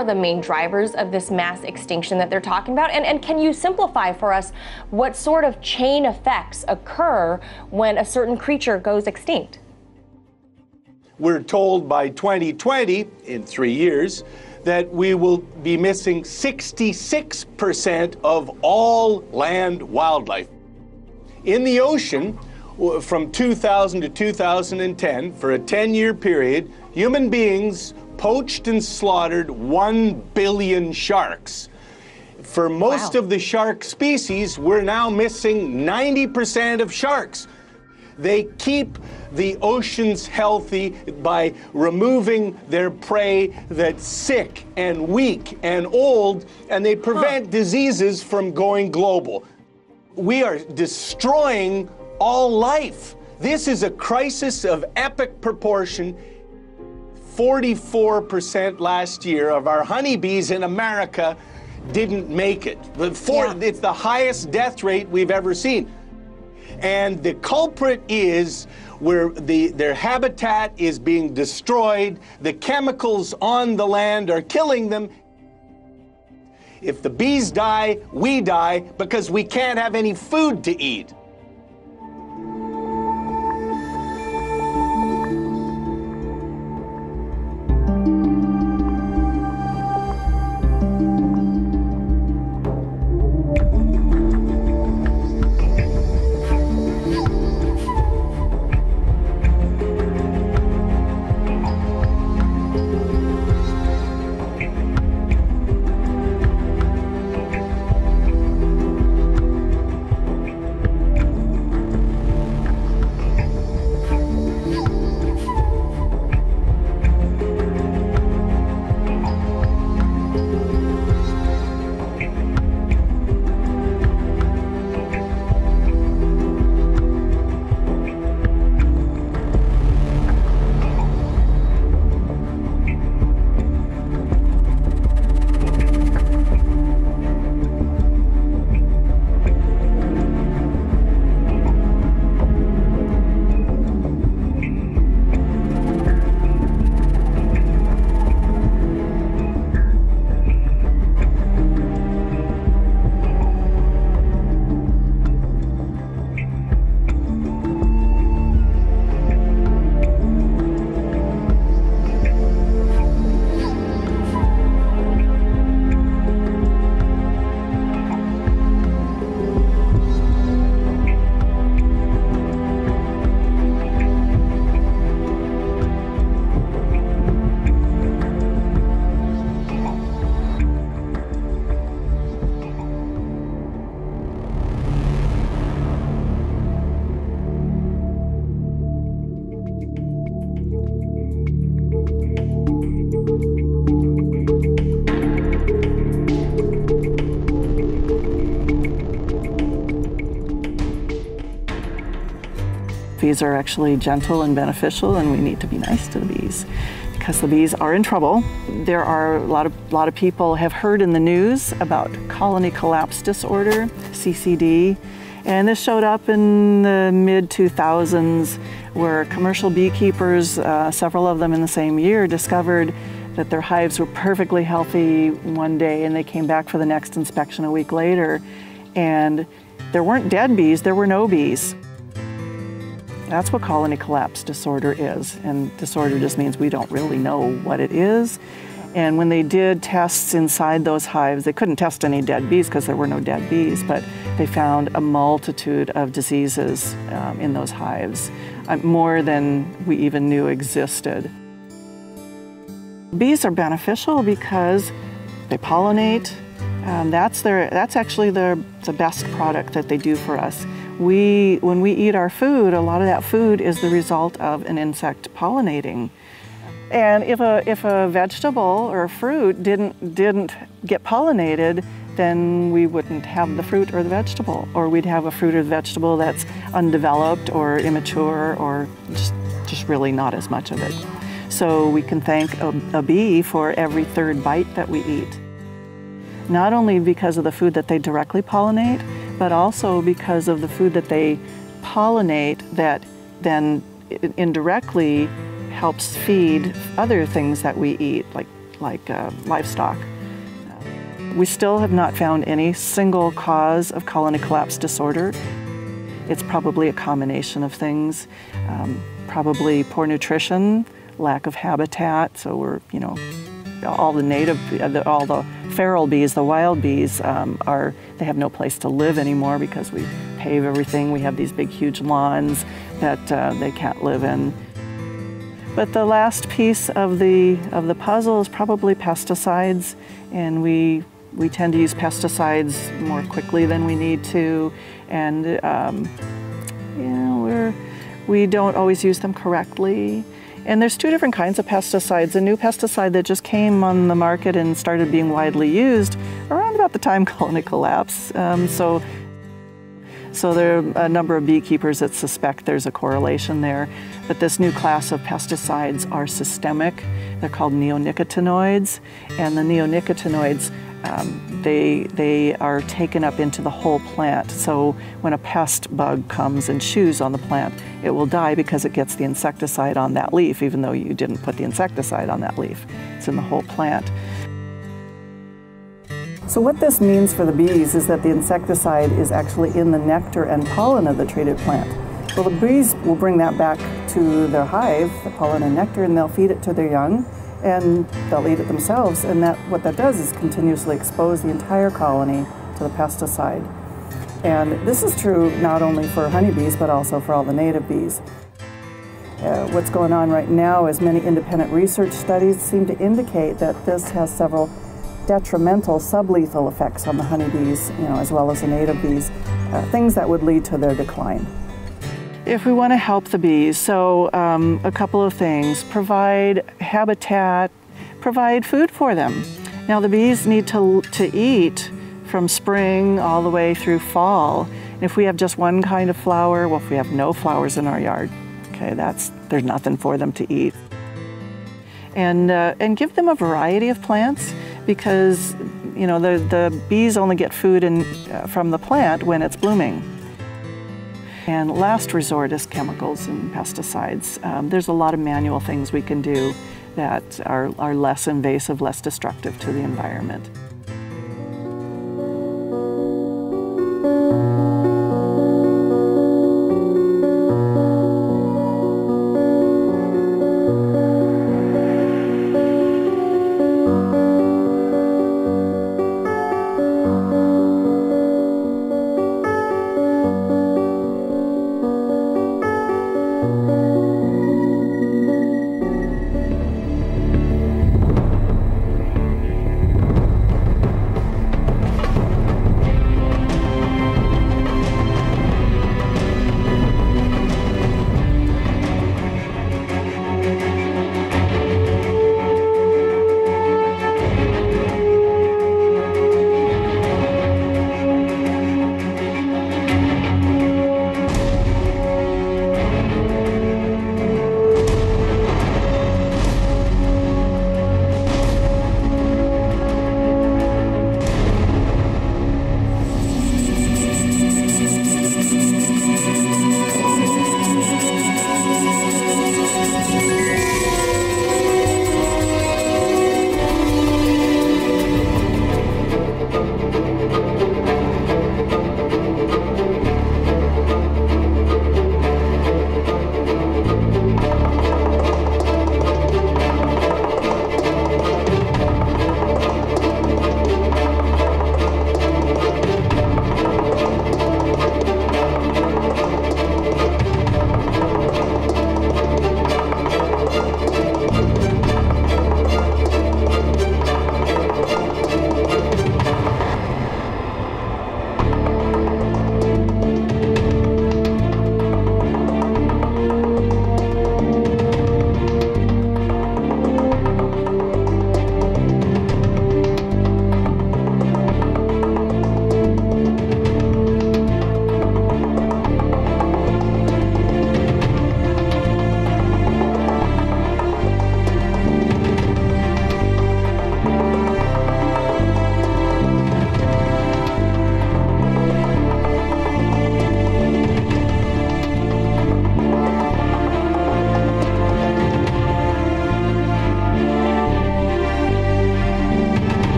are the main drivers of this mass extinction that they're talking about? And can you simplify for us what sort of chain effects occur when a certain creature goes extinct? We're told by 2020, in 3 years, that we will be missing 66% of all land wildlife. In the ocean, from 2000 to 2010, for a 10-year period, human beings poached and slaughtered 1 billion sharks. For most of the shark species, we're now missing 90% of sharks. They keep the oceans healthy by removing their prey that's sick and weak and old, and they prevent diseases from going global. We are destroying all life. This is a crisis of epic proportion. 44% last year of our honeybees in America didn't make it. It's the highest death rate we've ever seen. And the culprit is where their habitat is being destroyed, the chemicals on the land are killing them. If the bees die, we die because we can't have any food to eat. Bees are actually gentle and beneficial, and we need to be nice to the bees because the bees are in trouble. There are a lot of people have heard in the news about colony collapse disorder, CCD, and this showed up in the mid-2000s where commercial beekeepers, several of them in the same year, discovered that their hives were perfectly healthy one day, and they came back for the next inspection a week later, and there weren't dead bees, there were no bees. That's what colony collapse disorder is, and disorder just means we don't really know what it is. And when they did tests inside those hives, they couldn't test any dead bees because there were no dead bees, but they found a multitude of diseases in those hives, more than we even knew existed. Bees are beneficial because they pollinate. That's actually the best product that they do for us. When we eat our food, a lot of that food is the result of an insect pollinating. And if a vegetable or a fruit didn't get pollinated, then we wouldn't have the fruit or the vegetable, or we'd have a fruit or the vegetable that's undeveloped or immature or just really not as much of it. So we can thank a bee for every third bite that we eat. Not only because of the food that they directly pollinate, but also because of the food that they pollinate that then indirectly helps feed other things that we eat, like livestock. We still have not found any single cause of colony collapse disorder. It's probably a combination of things, probably poor nutrition, lack of habitat. So we're, all the feral bees, the wild bees, they have no place to live anymore because we pave everything. We have these big, huge lawns that they can't live in. But the last piece of the puzzle is probably pesticides, and we tend to use pesticides more quickly than we need to, and we don't always use them correctly. And there's two different kinds of pesticides. A new pesticide that just came on the market and started being widely used around about the time colony collapse. So there are a number of beekeepers that suspect there's a correlation there. But this new class of pesticides are systemic. They're called neonicotinoids. And the neonicotinoids, they are taken up into the whole plant. So when a pest bug comes and chews on the plant, it will die because it gets the insecticide on that leaf, even though you didn't put the insecticide on that leaf. It's in the whole plant. So what this means for the bees is that the insecticide is actually in the nectar and pollen of the treated plant. Well, the bees will bring that back to their hive, the pollen and nectar, and they'll feed it to their young, and they'll eat it themselves. And what that does is continuously expose the entire colony to the pesticide. And this is true not only for honeybees, but also for all the native bees. What's going on right now is many independent research studies seem to indicate that this has several detrimental sublethal effects on the honeybees, as well as the native bees, things that would lead to their decline. If we want to help the bees, so a couple of things: provide habitat, provide food for them. Now the bees need to eat from spring all the way through fall. And if we have just one kind of flower, well, if we have no flowers in our yard, okay, there's nothing for them to eat. And give them a variety of plants, because the bees only get food from the plant when it's blooming. And last resort is chemicals and pesticides. There's a lot of manual things we can do that are less invasive, less destructive to the environment.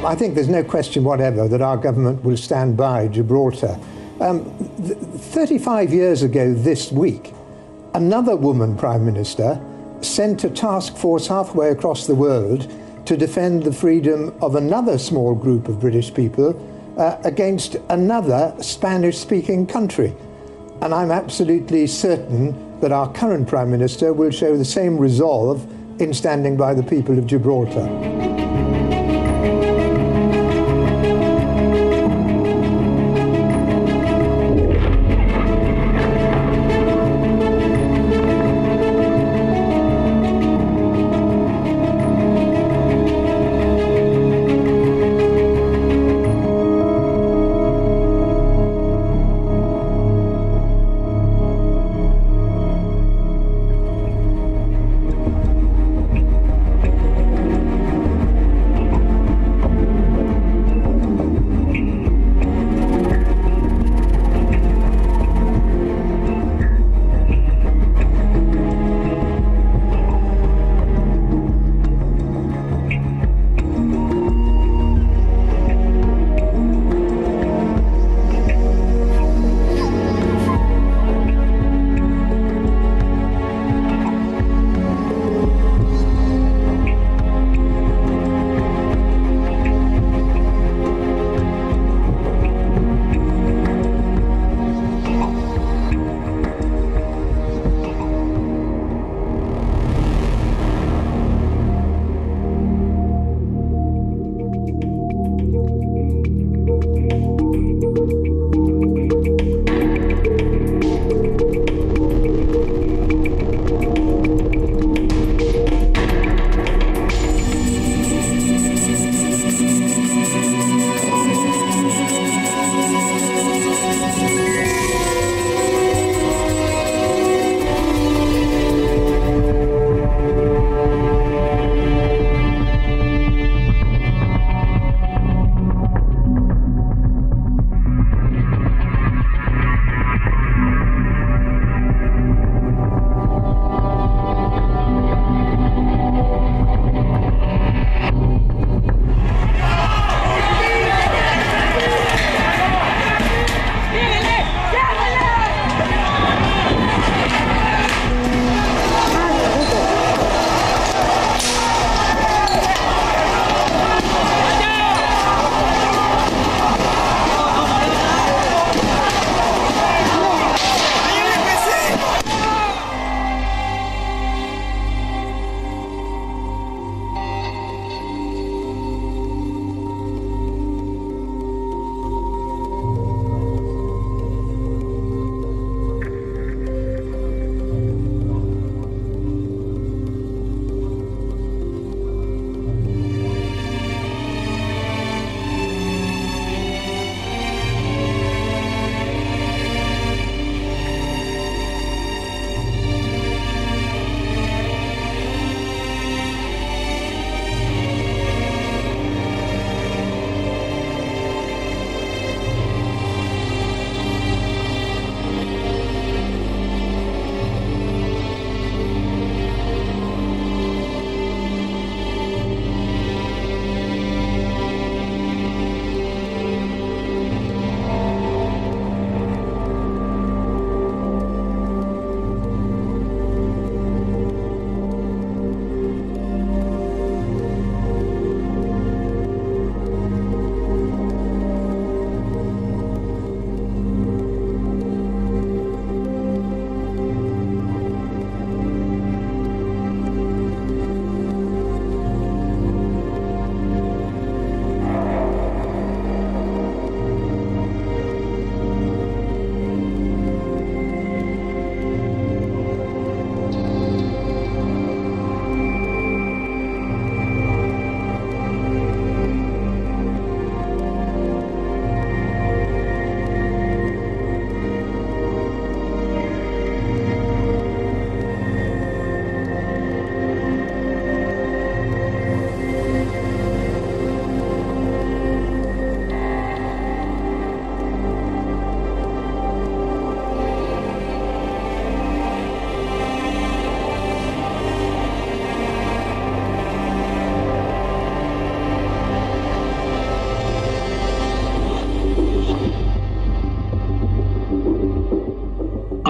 I think there's no question whatever that our government will stand by Gibraltar. 35 years ago this week, another woman Prime Minister sent a task force halfway across the world to defend the freedom of another small group of British people against another Spanish-speaking country. And I'm absolutely certain that our current Prime Minister will show the same resolve in standing by the people of Gibraltar.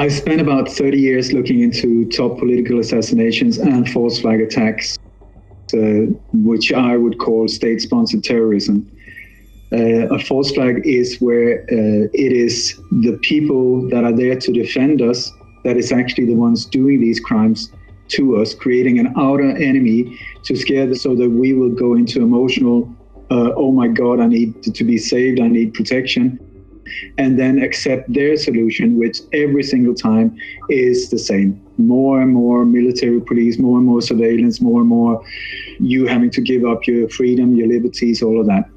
I spent about 30 years looking into top political assassinations and false flag attacks, which I would call state-sponsored terrorism. A false flag is where it is the people that are there to defend us that is actually the ones doing these crimes to us, creating an outer enemy to scare us so that we will go into emotional, oh my God, I need to be saved, I need protection, and then accept their solution, which every single time is the same. More and more military police, more and more surveillance, more and more you having to give up your freedom, your liberties, all of that.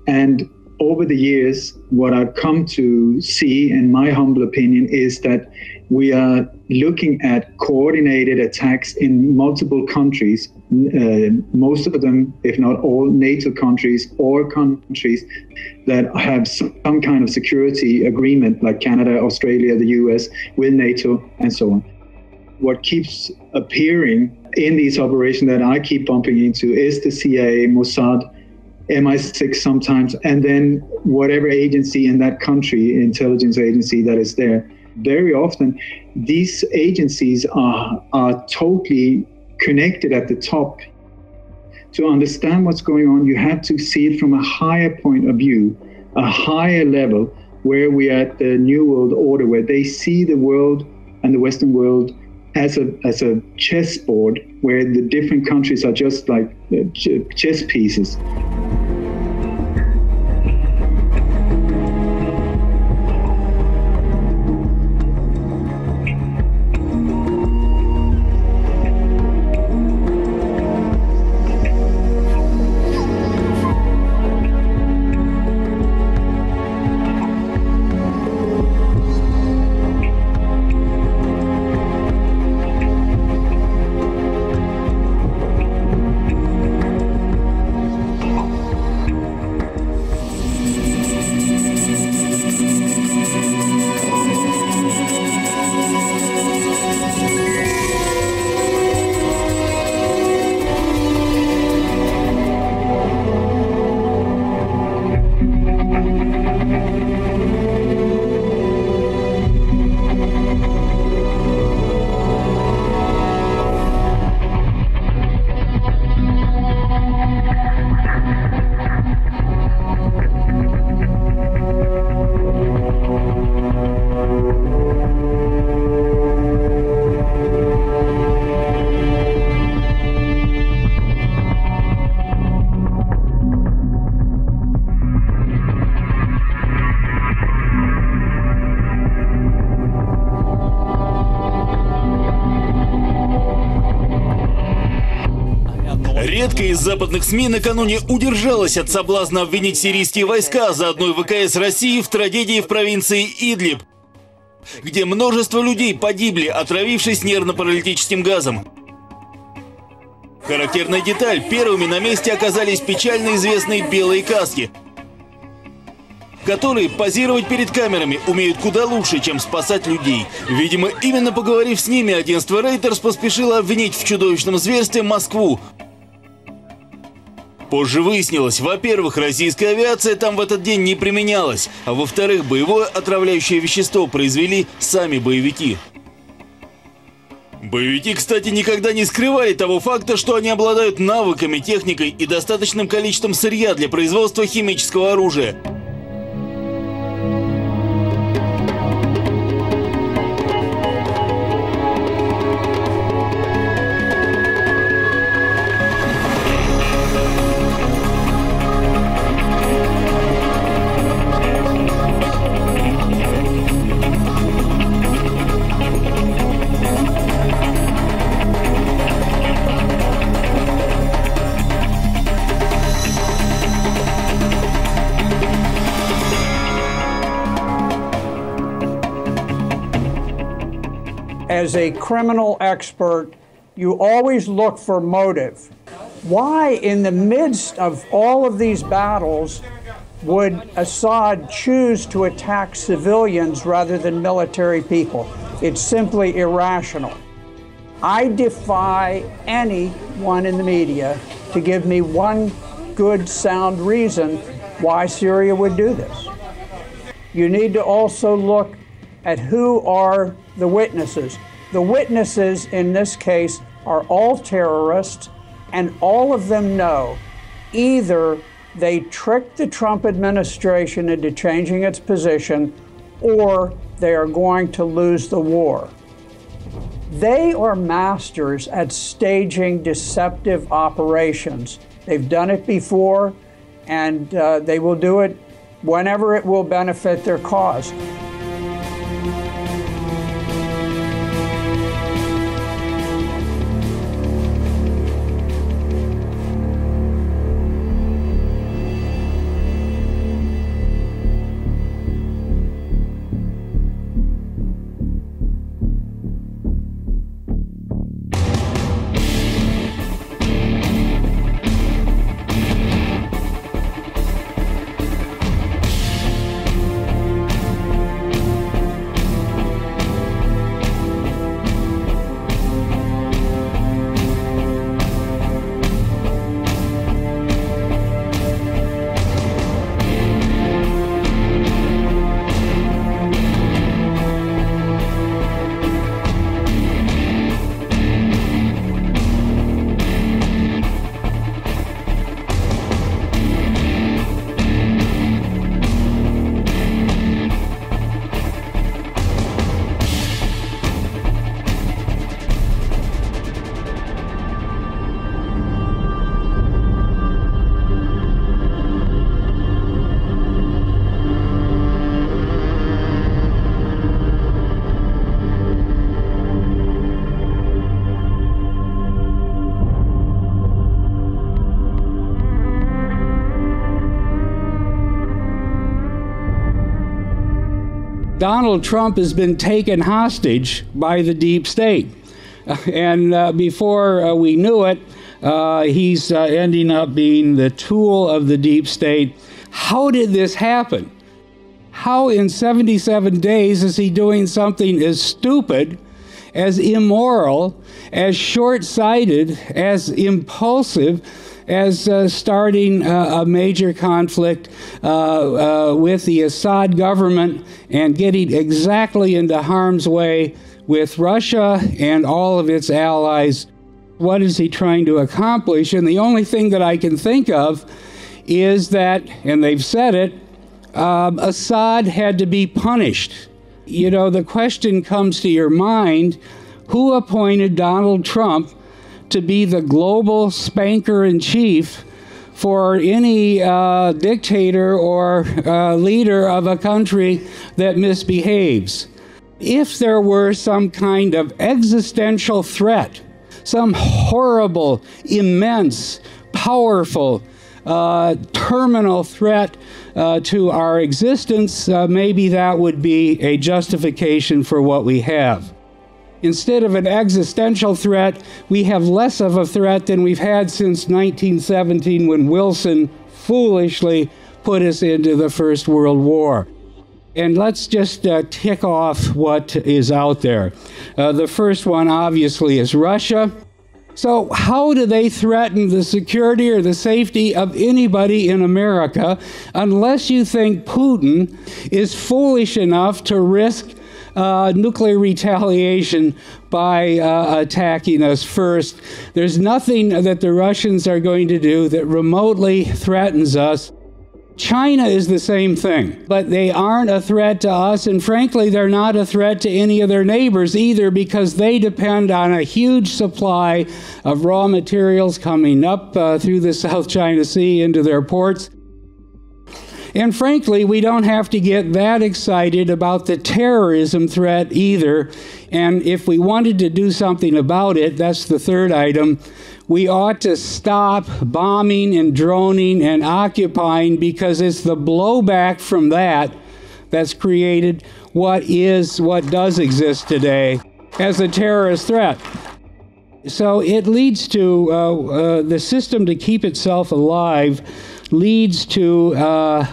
And over the years, what I've come to see, in my humble opinion, is that we are looking at coordinated attacks in multiple countries, most of them, if not all, NATO countries or countries that have some kind of security agreement, like Canada, Australia, the US, with NATO, and so on. What keeps appearing in these operations that I keep bumping into is the CIA, Mossad, MI6 sometimes, and then whatever agency in that country, intelligence agency that is there. Very often, these agencies are totally connected at the top. To understand what's going on, you have to see it from a higher point of view, a higher level, where we are at the New World Order, where they see the world and the Western world as a chessboard, where the different countries are just like chess pieces. Редко из западных СМИ накануне удержалась от соблазна обвинить сирийские войска, заодно и ВКС России, в трагедии в провинции Идлиб, где множество людей погибли, отравившись нервно-паралитическим газом. Характерная деталь – первыми на месте оказались печально известные белые каски, которые позировать перед камерами умеют куда лучше, чем спасать людей. Видимо, именно поговорив с ними, агентство Reuters поспешило обвинить в чудовищном зверстве Москву. Позже выяснилось, во-первых, российская авиация там в этот день не применялась, а во-вторых, боевое отравляющее вещество произвели сами боевики. Боевики, кстати, никогда не скрывали того факта, что они обладают навыками, техникой и достаточным количеством сырья для производства химического оружия. As a criminal expert, you always look for motive. Why, in the midst of all of these battles, would Assad choose to attack civilians rather than military people? It's simply irrational. I defy anyone in the media to give me one good, sound reason why Syria would do this. You need to also look at who are the witnesses. The witnesses in this case are all terrorists, and all of them know either they tricked the Trump administration into changing its position, or they are going to lose the war. They are masters at staging deceptive operations. They've done it before, and they will do it whenever it will benefit their cause. Donald Trump has been taken hostage by the deep state. And before we knew it, he's ending up being the tool of the deep state. How did this happen? How in 77 days is he doing something as stupid, as immoral, as short-sighted, as impulsive, as starting a major conflict with the Assad government and getting exactly into harm's way with Russia and all of its allies? What is he trying to accomplish? And the only thing that I can think of is that, and they've said it, Assad had to be punished. You know, the question comes to your mind, who appointed Donald Trump to be the global spanker-in-chief for any dictator or leader of a country that misbehaves? If there were some kind of existential threat, some horrible, immense, powerful, terminal threat to our existence, maybe that would be a justification for what we have. Instead of an existential threat, we have less of a threat than we've had since 1917, when Wilson foolishly put us into the First World War. And let's just tick off what is out there. The first one, obviously, is Russia. So how do they threaten the security or the safety of anybody in America unless you think Putin is foolish enough to risk nuclear retaliation by attacking us first? There's nothing that the Russians are going to do that remotely threatens us. China is the same thing, but they aren't a threat to us, and frankly, they're not a threat to any of their neighbors either, because they depend on a huge supply of raw materials coming up through the South China Sea into their ports. And frankly, we don't have to get that excited about the terrorism threat either. And if we wanted to do something about it, that's the third item, we ought to stop bombing and droning and occupying, because it's the blowback from that that's created what does exist today as a terrorist threat. So it leads to the system to keep itself alive leads to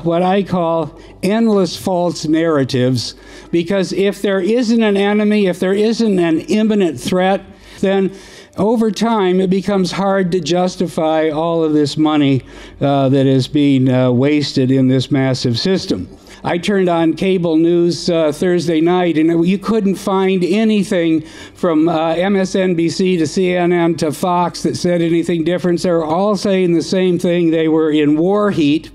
what I call endless false narratives, because if there isn't an enemy, if there isn't an imminent threat, then over time it becomes hard to justify all of this money that is being wasted in this massive system. I turned on cable news Thursday night, and you couldn't find anything from MSNBC to CNN to Fox that said anything different. They were all saying the same thing. They were in war heat.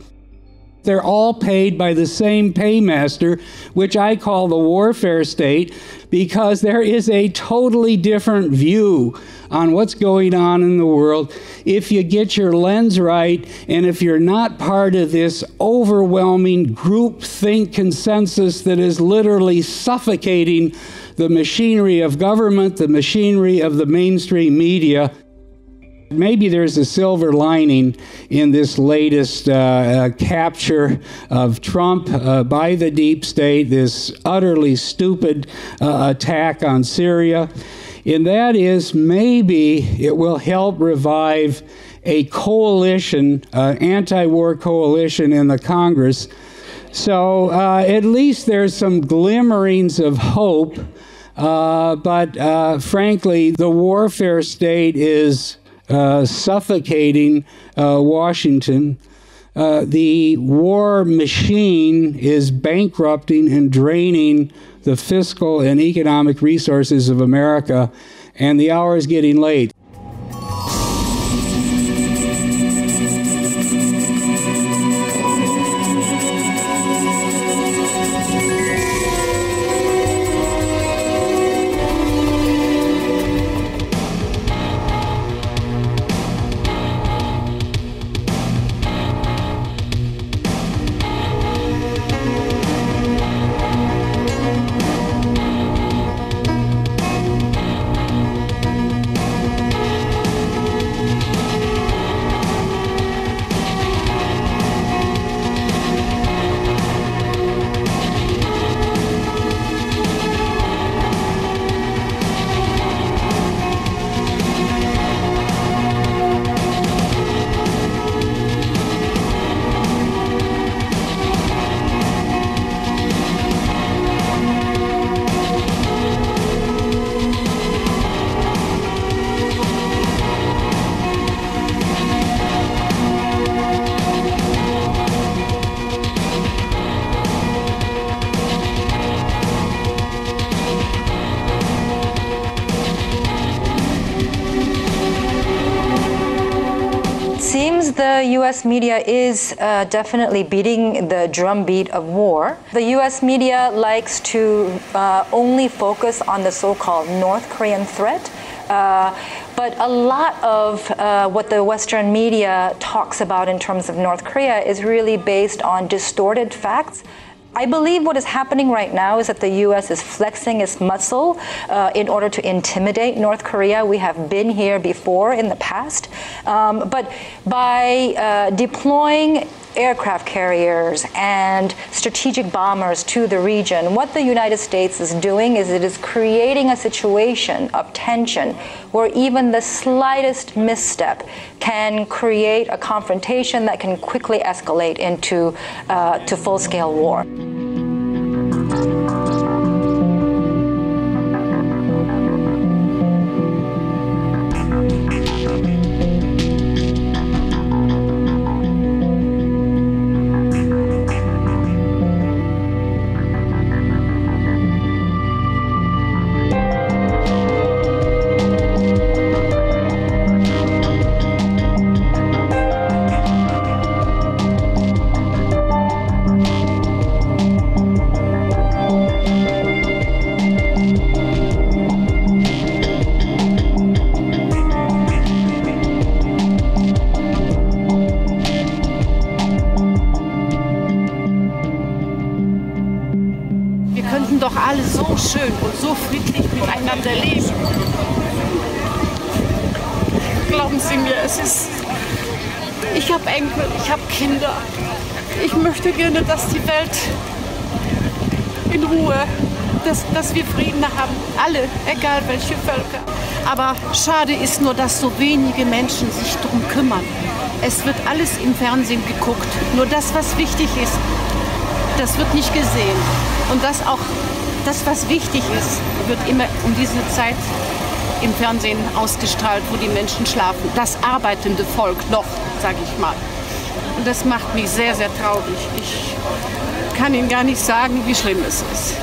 They're all paid by the same paymaster, which I call the warfare state, because there is a totally different view on what's going on in the world if you get your lens right, and if you're not part of this overwhelming groupthink consensus that is literally suffocating the machinery of government, the machinery of the mainstream media. Maybe there's a silver lining in this latest capture of Trump by the deep state, this utterly stupid attack on Syria, and that is maybe it will help revive a coalition, anti-war coalition in the Congress. So at least there's some glimmerings of hope, but frankly, the warfare state is suffocating Washington. The war machine is bankrupting and draining the fiscal and economic resources of America, and the hour is getting late. The U.S. media is definitely beating the drumbeat of war. The U.S. media likes to only focus on the so-called North Korean threat. But a lot of what the Western media talks about in terms of North Korea is really based on distorted facts. I believe what is happening right now is that the U.S. is flexing its muscle in order to intimidate North Korea. We have been here before in the past. But by deploying aircraft carriers and strategic bombers to the region, what the United States is doing is it is creating a situation of tension where even the slightest misstep can create a confrontation that can quickly escalate into to full-scale war. Doch alle so schön und so friedlich miteinander leben. Glauben Sie mir, ich habe Enkel, ich habe Kinder. Ich möchte gerne, dass die Welt in Ruhe, dass wir Frieden haben, alle, egal welche Völker. Aber schade ist nur, dass so wenige Menschen sich darum kümmern. Es wird alles im Fernsehen geguckt, nur das, was wichtig ist, das wird nicht gesehen. Und das auch, das, was wichtig ist, wird immer um diese Zeit im Fernsehen ausgestrahlt, wo die Menschen schlafen. Das arbeitende Volk noch, sage ich mal. Und das macht mich sehr, sehr traurig. kann Ihnen gar nicht sagen, wie schlimm es ist.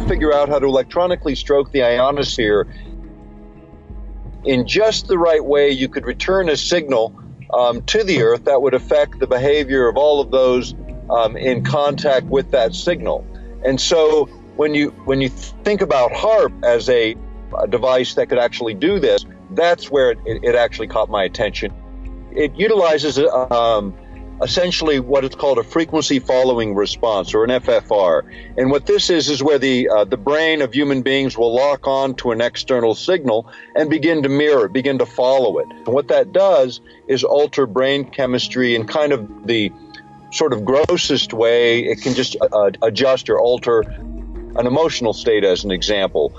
Figure out how to electronically stroke the ionosphere in just the right way, you could return a signal to the Earth that would affect the behavior of all of those in contact with that signal. And so when you think about HAARP as a device that could actually do this, that's where it actually caught my attention. It utilizes essentially what is called a frequency following response, or an FFR. And what this is where the brain of human beings will lock on to an external signal and begin to mirror, begin to follow it. And what that does is alter brain chemistry in kind of the sort of grossest way. It can just adjust or alter an emotional state, as an example,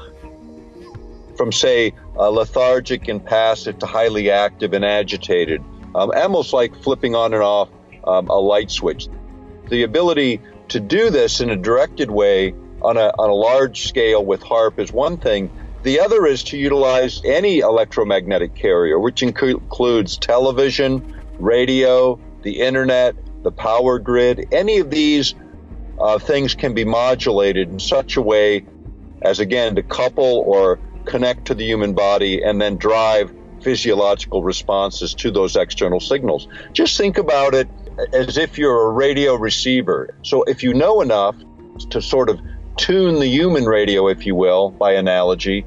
from, say, lethargic and passive to highly active and agitated, almost like flipping on and off a light switch. The ability to do this in a directed way on a large scale with HAARP is one thing. The other is to utilize any electromagnetic carrier, which includes television, radio, the internet, the power grid. Any of these things can be modulated in such a way as, again, to couple or connect to the human body and then drive physiological responses to those external signals. Just think about it as if you're a radio receiver. So if you know enough to sort of tune the human radio, if you will, by analogy,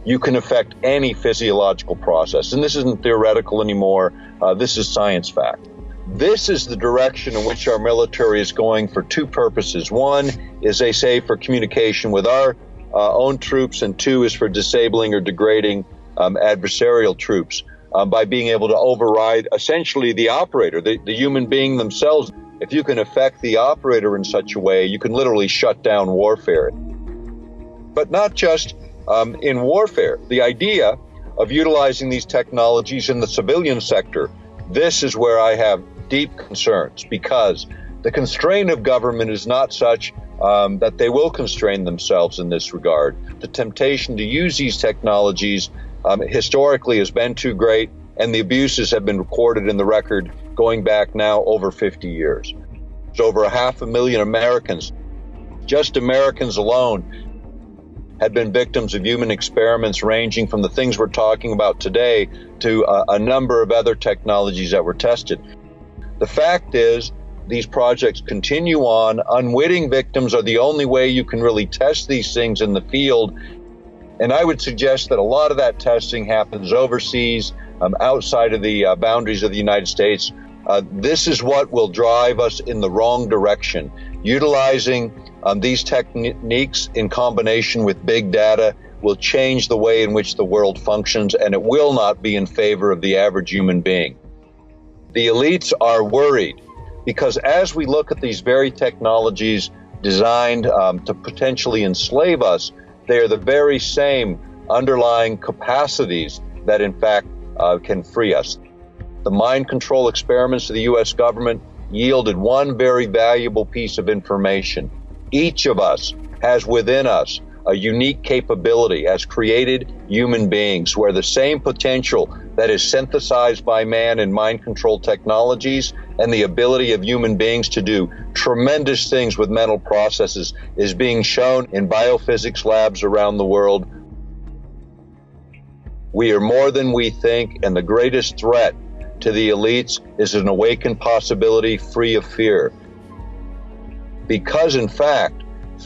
you can affect any physiological process. And this isn't theoretical anymore. This is science fact. This is the direction in which our military is going for two purposes. One is, they say, for communication with our own troops, and two is for disabling or degrading adversarial troops by being able to override essentially the operator, the human being themselves. If you can affect the operator in such a way, you can literally shut down warfare. But not just in warfare. The idea of utilizing these technologies in the civilian sector, this is where I have deep concerns, because the constraint of government is not such that they will constrain themselves in this regard. The temptation to use these technologies historically has been too great, and the abuses have been recorded in the record going back now over 50 years. There's over 500,000 Americans, just Americans alone, had been victims of human experiments ranging from the things we're talking about today to a number of other technologies that were tested. The fact is, these projects continue on. Unwitting victims are the only way you can really test these things in the field. And I would suggest that a lot of that testing happens overseas, outside of the boundaries of the United States. This is what will drive us in the wrong direction. Utilizing these techniques in combination with big data will change the way in which the world functions, and it will not be in favor of the average human being. The elites are worried because as we look at these very technologies designed to potentially enslave us, they are the very same underlying capacities that, in fact, can free us. The mind control experiments of the U.S. government yielded one very valuable piece of information. Each of us has within us a unique capability as created human beings, where the same potential that is synthesized by man in mind control technologies and the ability of human beings to do tremendous things with mental processes is being shown in biophysics labs around the world. We are more than we think, and the greatest threat to the elites is an awakened possibility free of fear. Because in fact,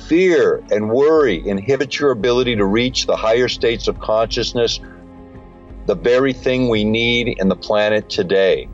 fear and worry inhibit your ability to reach the higher states of consciousness, the very thing we need in the planet today.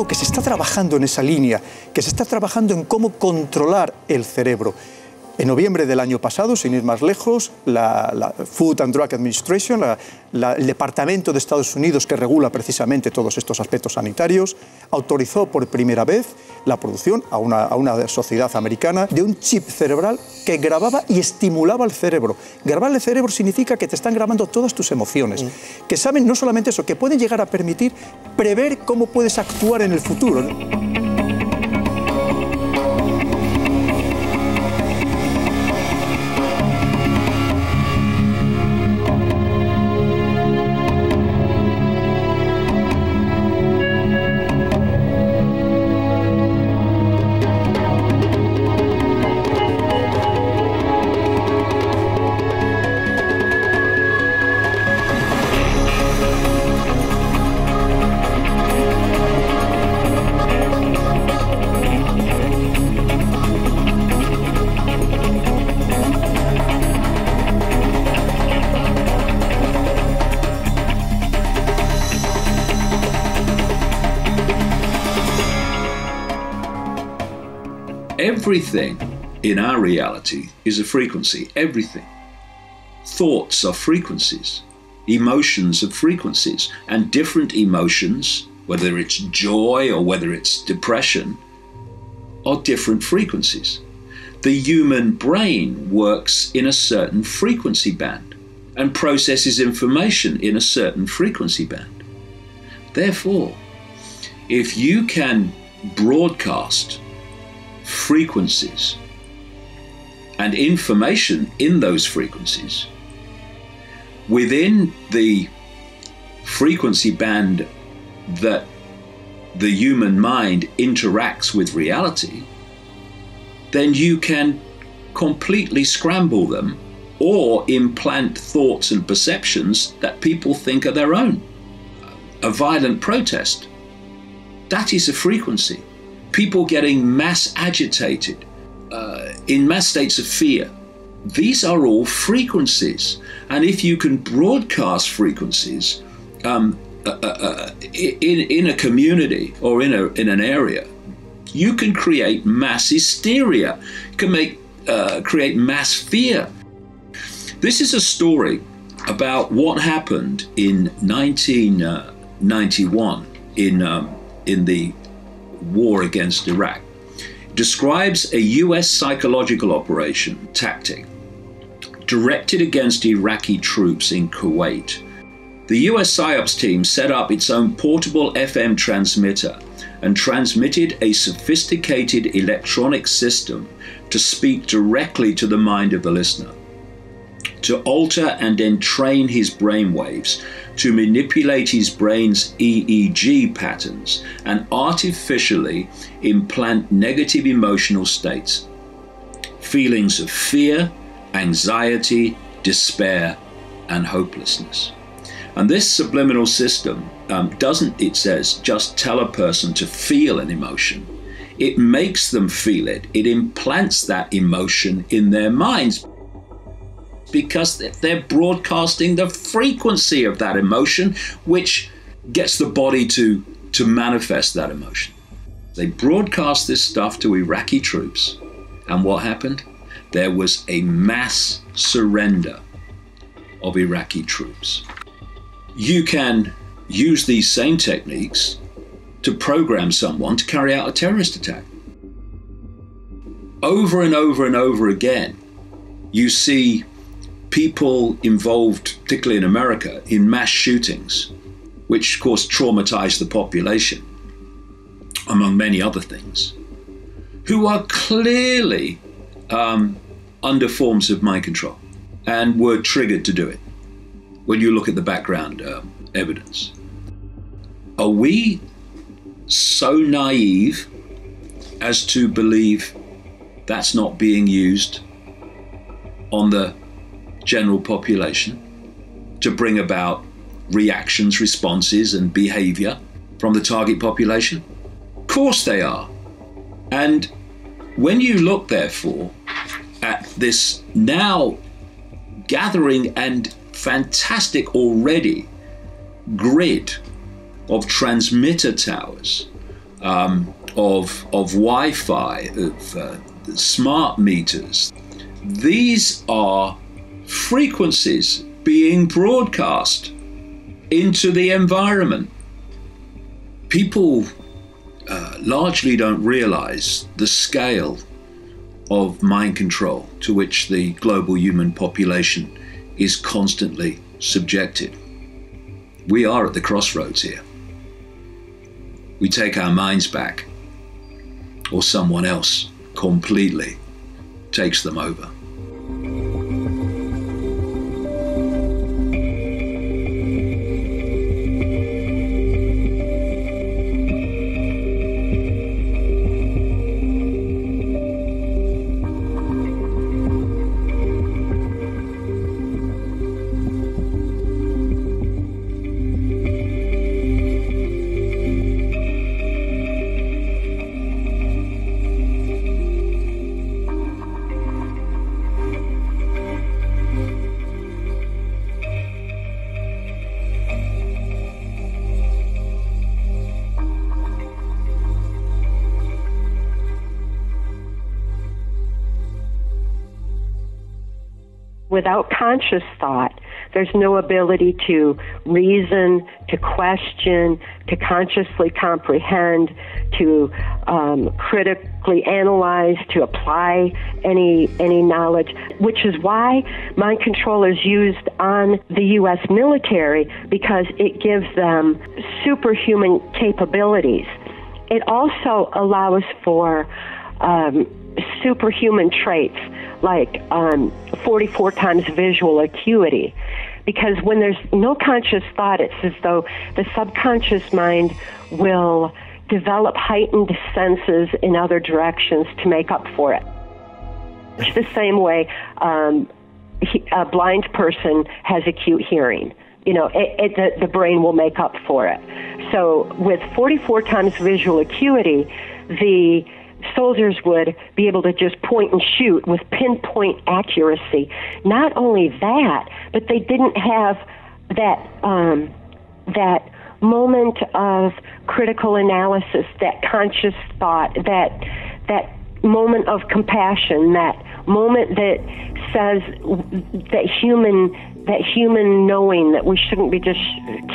Que se está trabajando en esa línea, que se está trabajando en cómo controlar el cerebro. En noviembre del año pasado, sin ir más lejos, la Food and Drug Administration, el Departamento de Estados Unidos que regula precisamente todos estos aspectos sanitarios, autorizó por primera vez la producción a una sociedad americana de un chip cerebral que grababa y estimulaba el cerebro. Grabar el cerebro significa que te están grabando todas tus emociones, que saben no solamente eso, que pueden llegar a permitir prever cómo puedes actuar en el futuro. Everything in our reality is a frequency, everything. Thoughts are frequencies, emotions are frequencies, and different emotions, whether it's joy or whether it's depression, are different frequencies. The human brain works in a certain frequency band and processes information in a certain frequency band. Therefore, if you can broadcast frequencies and information in those frequencies within the frequency band that the human mind interacts with reality, then you can completely scramble them or implant thoughts and perceptions that people think are their own. A violent protest, that is a frequency. People getting mass agitated, in mass states of fear. These are all frequencies. And if you can broadcast frequencies in a community or in an area, you can create mass hysteria, you can create mass fear. This is a story about what happened in 1991 in the war against Iraq. It describes a US psychological operation tactic directed against Iraqi troops in Kuwait. The US PSYOPs team set up its own portable FM transmitter and transmitted a sophisticated electronic system to speak directly to the mind of the listener, to alter and entrain his brainwaves, to manipulate his brain's EEG patterns and artificially implant negative emotional states, feelings of fear, anxiety, despair, and hopelessness. And this subliminal system doesn't, it says, just tell a person to feel an emotion. It makes them feel it. It implants that emotion in their minds, because they're broadcasting the frequency of that emotion, which gets the body to manifest that emotion. They broadcast this stuff to Iraqi troops, and what happened? There was a mass surrender of Iraqi troops. You can use these same techniques to program someone to carry out a terrorist attack. Over and over and over again, you see people involved, particularly in America, in mass shootings, which of course traumatize the population, among many other things, who are clearly under forms of mind control and were triggered to do it when you look at the background evidence. Are we so naive as to believe that's not being used on the general population to bring about reactions, responses, and behavior from the target population? Of course they are. And when you look, therefore, at this now gathering and fantastic already grid of transmitter towers, of Wi-Fi, of smart meters, these are frequencies being broadcast into the environment. People largely don't realize the scale of mind control to which the global human population is constantly subjected. We are at the crossroads here. We take our minds back, or someone else completely takes them over. Without conscious thought, there's no ability to reason, to question, to consciously comprehend, to critically analyze, to apply any knowledge, which is why mind control is used on the U.S. military, because it gives them superhuman capabilities. It also allows for superhuman traits like 44 times visual acuity, because when there's no conscious thought, it's as though the subconscious mind will develop heightened senses in other directions to make up for it. It's the same way a blind person has acute hearing. You know, the brain will make up for it. So with 44 times visual acuity, the soldiers would be able to just point and shoot with pinpoint accuracy. Not only that, but they didn't have that moment of critical analysis, that conscious thought, that moment of compassion, that moment that says that human knowing that we shouldn't be just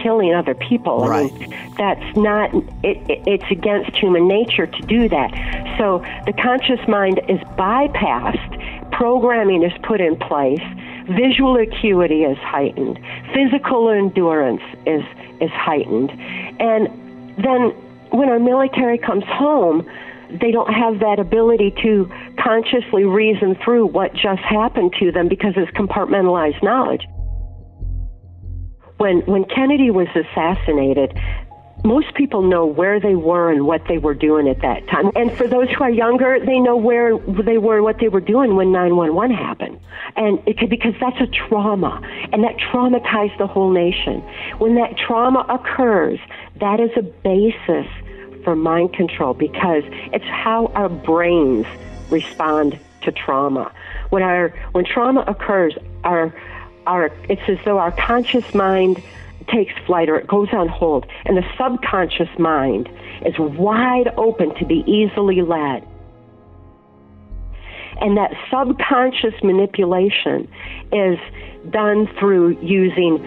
killing other people. Right. I mean, that's not, it's against human nature to do that. So the conscious mind is bypassed, programming is put in place, visual acuity is heightened, physical endurance is heightened. And then when our military comes home, they don't have that ability to consciously reason through what just happened to them because it's compartmentalized knowledge. When Kennedy was assassinated, most people know where they were and what they were doing at that time. And for those who are younger, they know where they were and what they were doing when 9/11 happened. And because that's a trauma, and that traumatized the whole nation. When that trauma occurs, that is a basis for mind control, because it's how our brains respond to trauma. When trauma occurs, it's as though our conscious mind takes flight, or it goes on hold, and the subconscious mind is wide open to be easily led. And that subconscious manipulation is done through using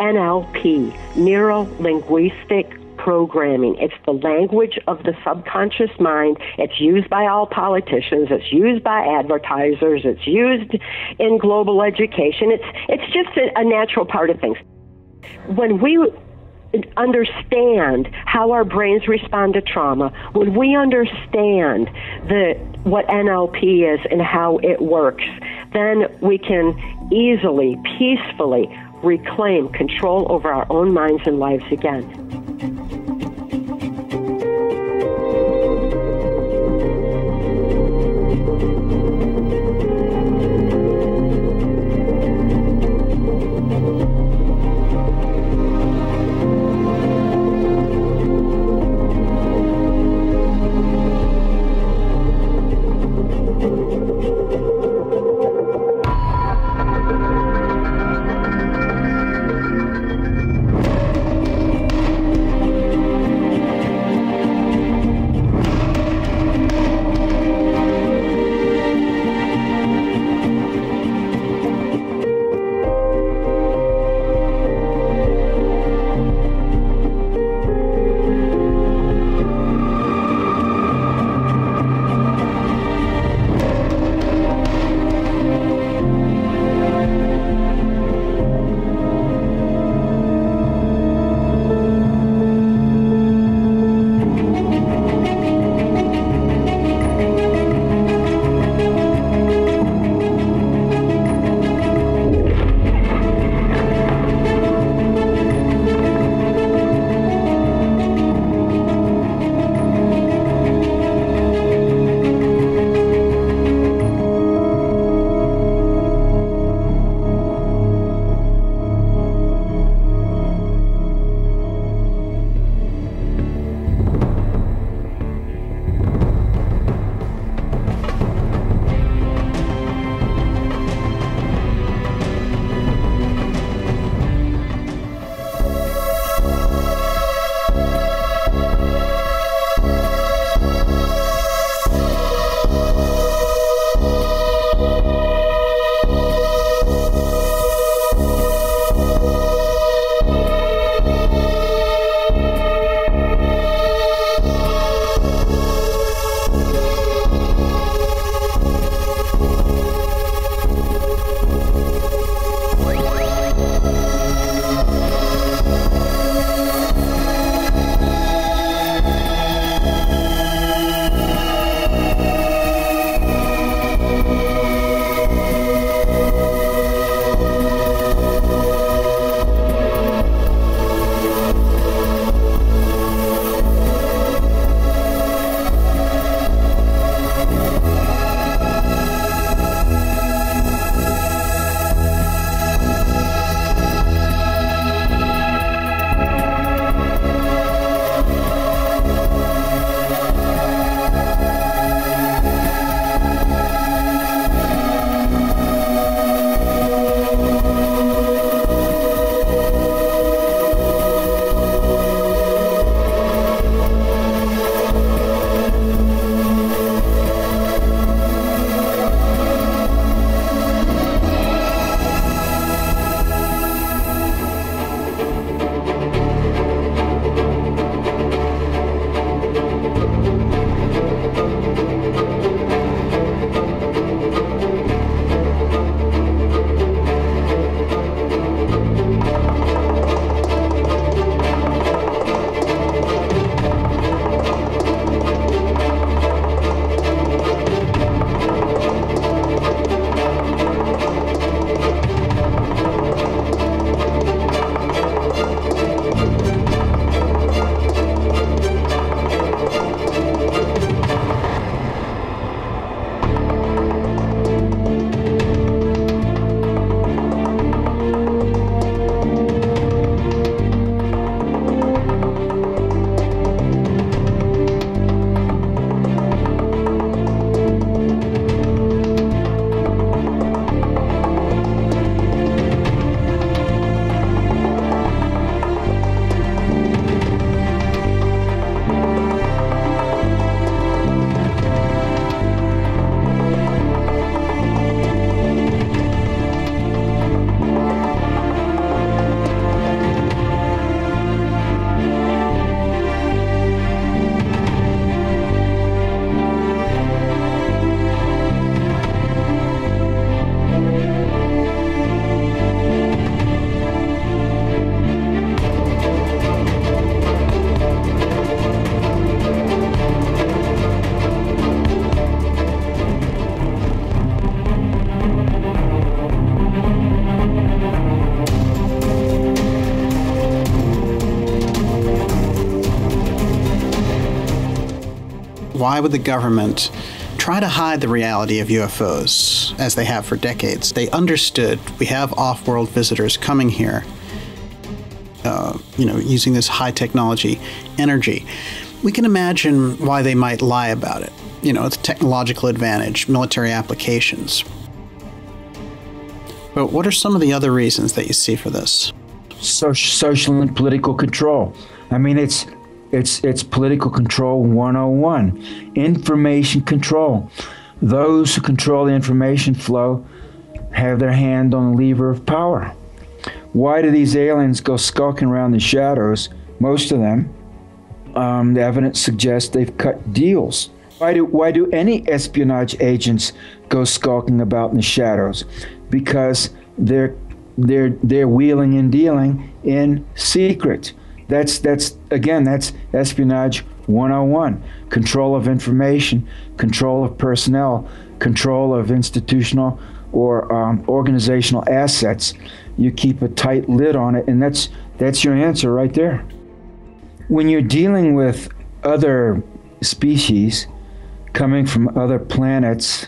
NLP, neuro-linguistic programming. It's the language of the subconscious mind. It's used by all politicians. It's used by advertisers. It's used in global education. It's just a natural part of things. When we understand how our brains respond to trauma, when we understand what NLP is and how it works, then we can easily, peacefully reclaim control over our own minds and lives again. Why would the government try to hide the reality of UFOs, as they have for decades? They understood we have off-world visitors coming here, using this high technology energy. We can imagine why they might lie about it. It's technological advantage, military applications. But what are some of the other reasons that you see for this? Social and political control. I mean, it's political control 101. Information control. Those who control the information flow have their hand on the lever of power. Why do these aliens go skulking around the shadows? Most of them, the evidence suggests they've cut deals. Why do any espionage agents go skulking about in the shadows? Because they're wheeling and dealing in secret. That's espionage 101. Control of information, control of personnel, control of institutional or organizational assets. You keep a tight lid on it, and that's your answer right there. When you're dealing with other species coming from other planets,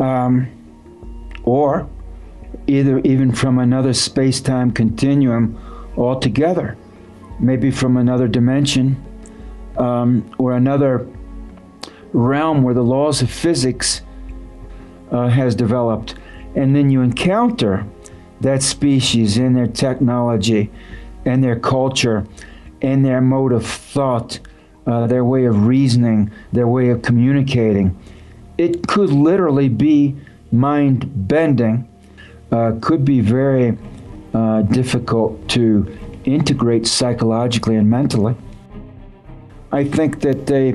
or even from another space-time continuum altogether, maybe from another dimension, or another realm where the laws of physics has developed, and then you encounter that species in their technology and their culture and their mode of thought, their way of reasoning, their way of communicating. It could literally be mind-bending, could be very difficult to integrate psychologically and mentally. I think that they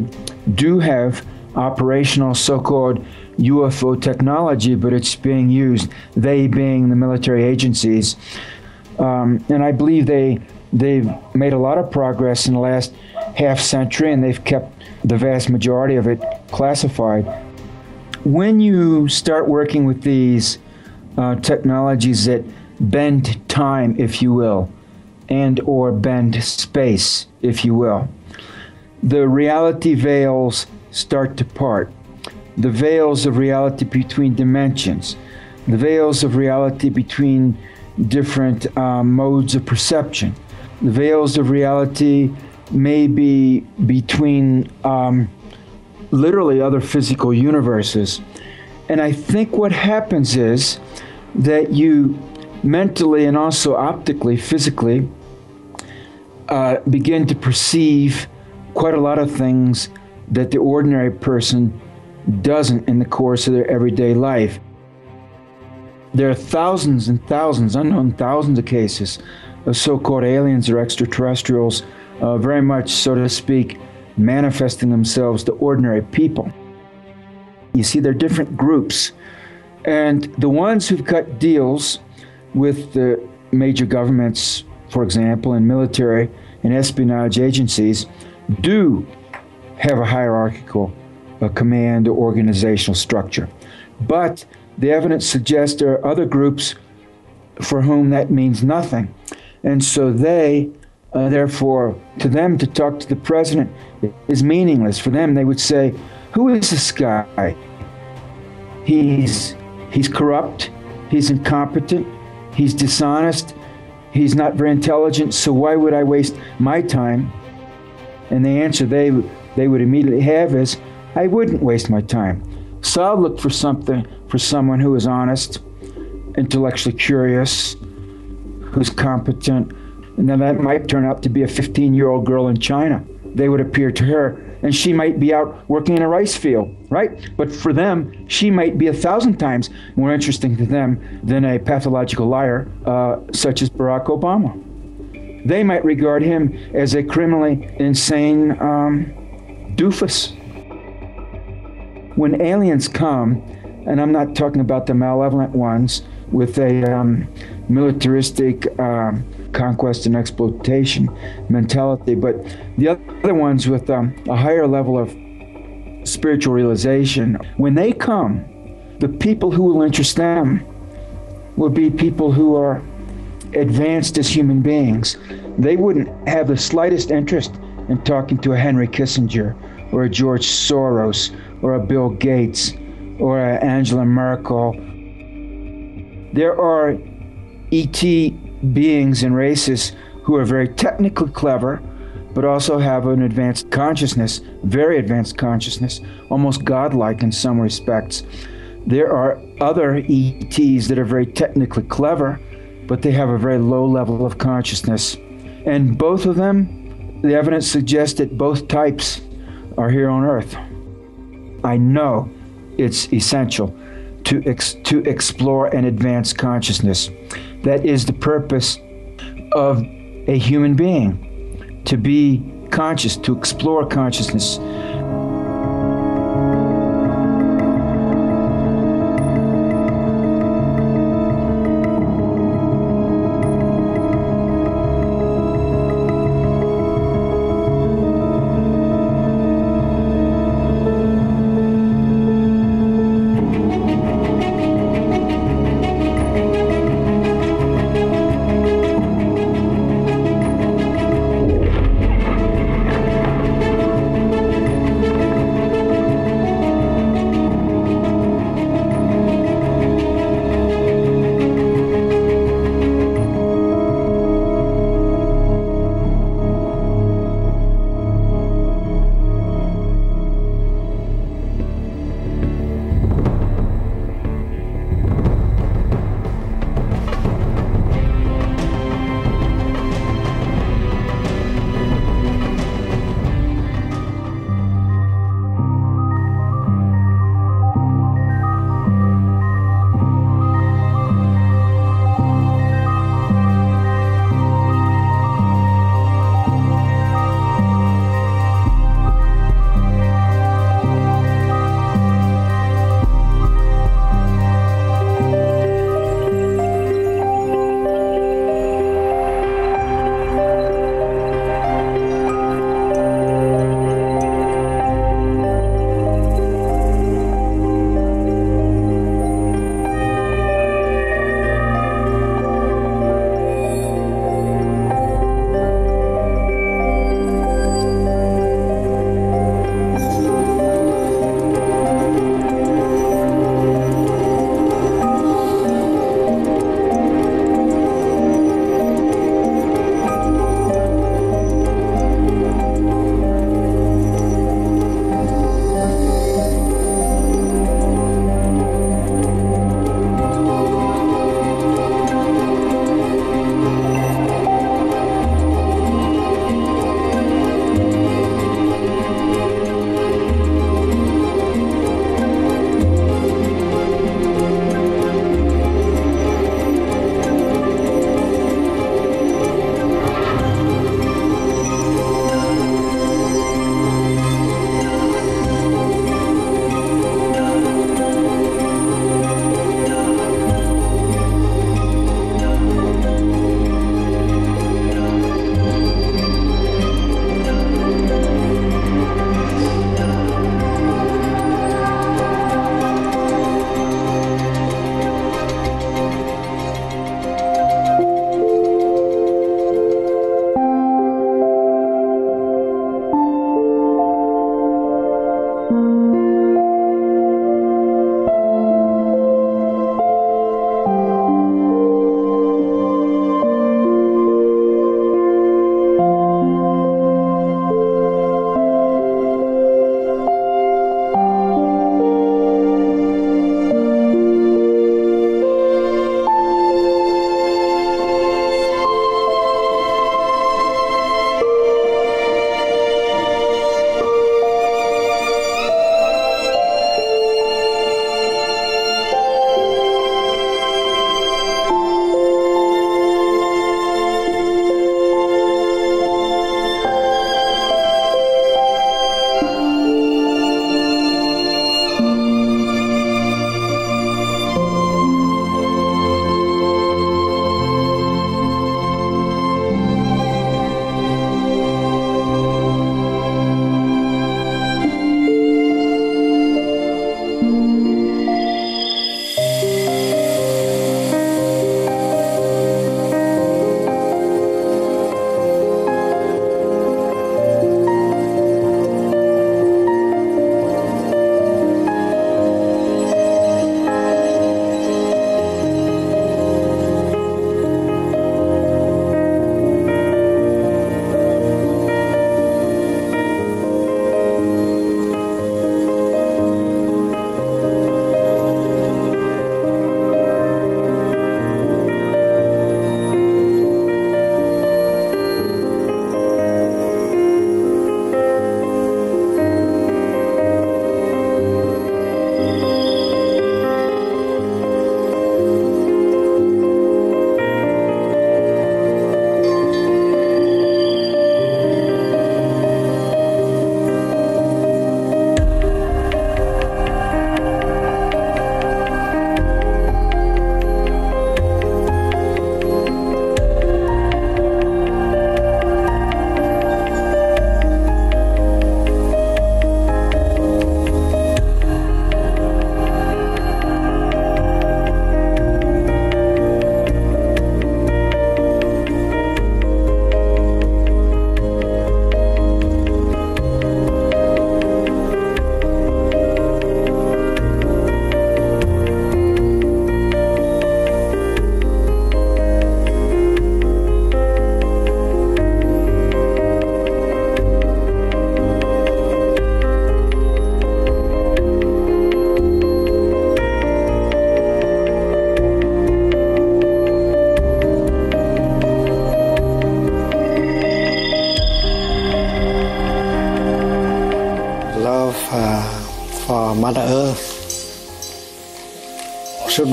do have operational so-called UFO technology, but it's being used, they being the military agencies. And I believe they've made a lot of progress in the last half century, and they've kept the vast majority of it classified. When you start working with these technologies that bend time, if you will, and or bend space, if you will, the reality veils start to part. The veils of reality between dimensions, the veils of reality between different modes of perception, the veils of reality may be between literally other physical universes. And I think what happens is that you mentally and also optically, physically, begin to perceive quite a lot of things that the ordinary person doesn't in the course of their everyday life. There are thousands and thousands, unknown thousands of cases of so-called aliens or extraterrestrials very much, so to speak, manifesting themselves to ordinary people. You see, they're different groups. And the ones who've cut deals with the major governments, for example, and military and espionage agencies, do have a hierarchical command or organizational structure. But the evidence suggests there are other groups for whom that means nothing. And so they, therefore, to them to talk to the president is meaningless. For them, they would say, who is this guy? He's corrupt, he's incompetent, he's dishonest, he's not very intelligent, so why would I waste my time? And the answer they would immediately have is, I wouldn't waste my time. So I'll look for someone who is honest, intellectually curious, who's competent, and then that might turn out to be a 15-year-old girl in China. They would appear to her, and she might be out working in a rice field, right? But for them, she might be 1,000 times more interesting to them than a pathological liar such as Barack Obama. They might regard him as a criminally insane doofus. When aliens come, and I'm not talking about the malevolent ones with a militaristic conquest and exploitation mentality, but the other ones with a higher level of spiritual realization, when they come, the people who will interest them will be people who are advanced as human beings. They wouldn't have the slightest interest in talking to a Henry Kissinger or a George Soros or a Bill Gates or a Angela Merkel. There are ET beings and races who are very technically clever, but also have an advanced consciousness, very advanced consciousness, almost godlike in some respects. There are other ETs that are very technically clever, but they have a very low level of consciousness. And both of them, the evidence suggests that both types are here on Earth. I know it's essential to explore and advance consciousness. That is the purpose of a human being, to be conscious, to explore consciousness.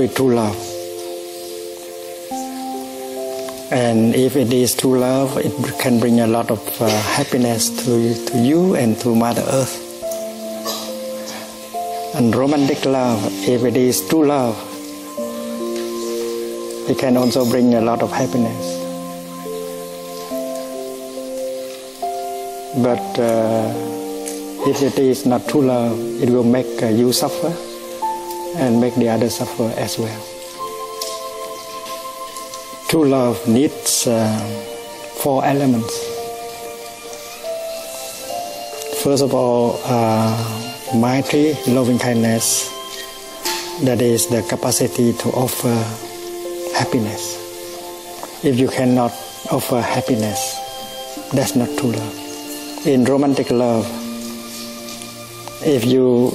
with true love. And if it is true love, it can bring a lot of happiness to you and to Mother Earth. And romantic love, if it is true love, it can also bring a lot of happiness. But if it is not true love, it will make you suffer and make the others suffer as well. True love needs 4 elements. First of all, Maitri, loving kindness, that is the capacity to offer happiness. If you cannot offer happiness, that's not true love. In romantic love, if you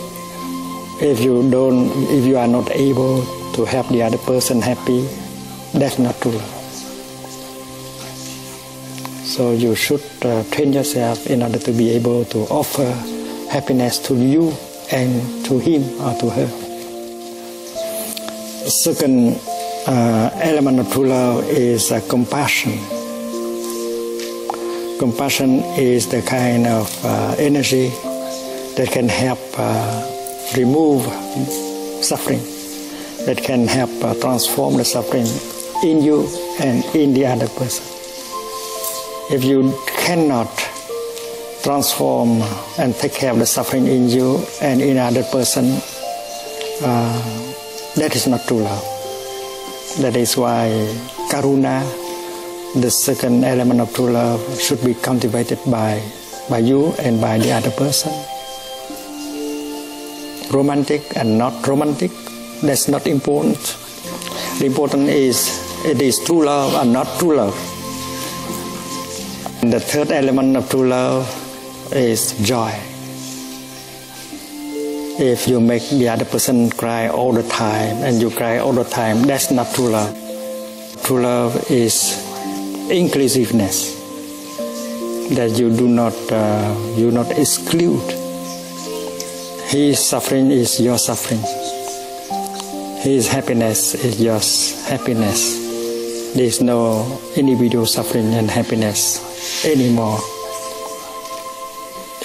are not able to help the other person happy, that's not true love. So you should train yourself in order to be able to offer happiness to you and to him or to her. The second element of true love is compassion. Compassion is the kind of energy that can help remove suffering, that can help transform the suffering in you and in the other person. If you cannot transform and take care of the suffering in you and in other person, that is not true love. That is why karuna, the second element of true love, should be cultivated by you and by the other person. Romantic and not romantic, that's not important. The important is it is true love or not true love. And the third element of true love is joy. If you make the other person cry all the time and you cry all the time, that's not true love. True love is inclusiveness, that you do not exclude. His suffering is your suffering. His happiness is your happiness. There is no individual suffering and happiness anymore.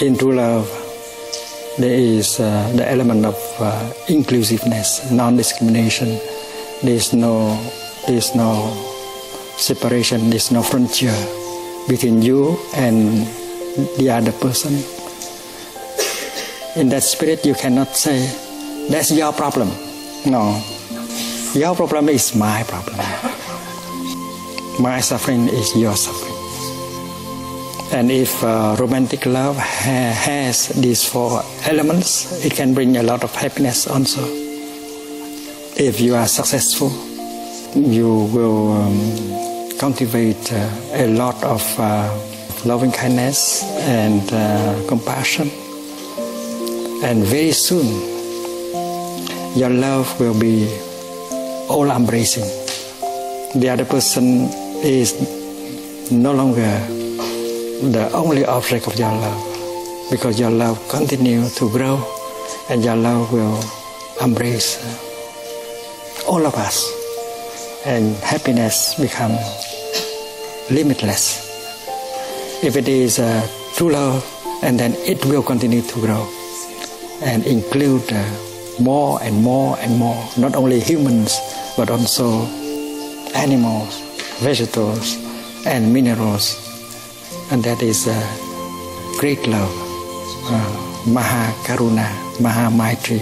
In true love, there is the element of inclusiveness, non-discrimination. There is no separation. There is no frontier between you and the other person. In that spirit, you cannot say, that's your problem. No, your problem is my problem. My suffering is your suffering. And if romantic love has these 4 elements, it can bring a lot of happiness also. If you are successful, you will cultivate a lot of loving kindness and compassion. And very soon, your love will be all-embracing. The other person is no longer the only object of your love, because your love continues to grow and your love will embrace all of us, and happiness becomes limitless. If it is true love, and then it will continue to grow and include more and more and more, not only humans, but also animals, vegetables, and minerals. And that is great love, Maha Karuna, Maha Maitri.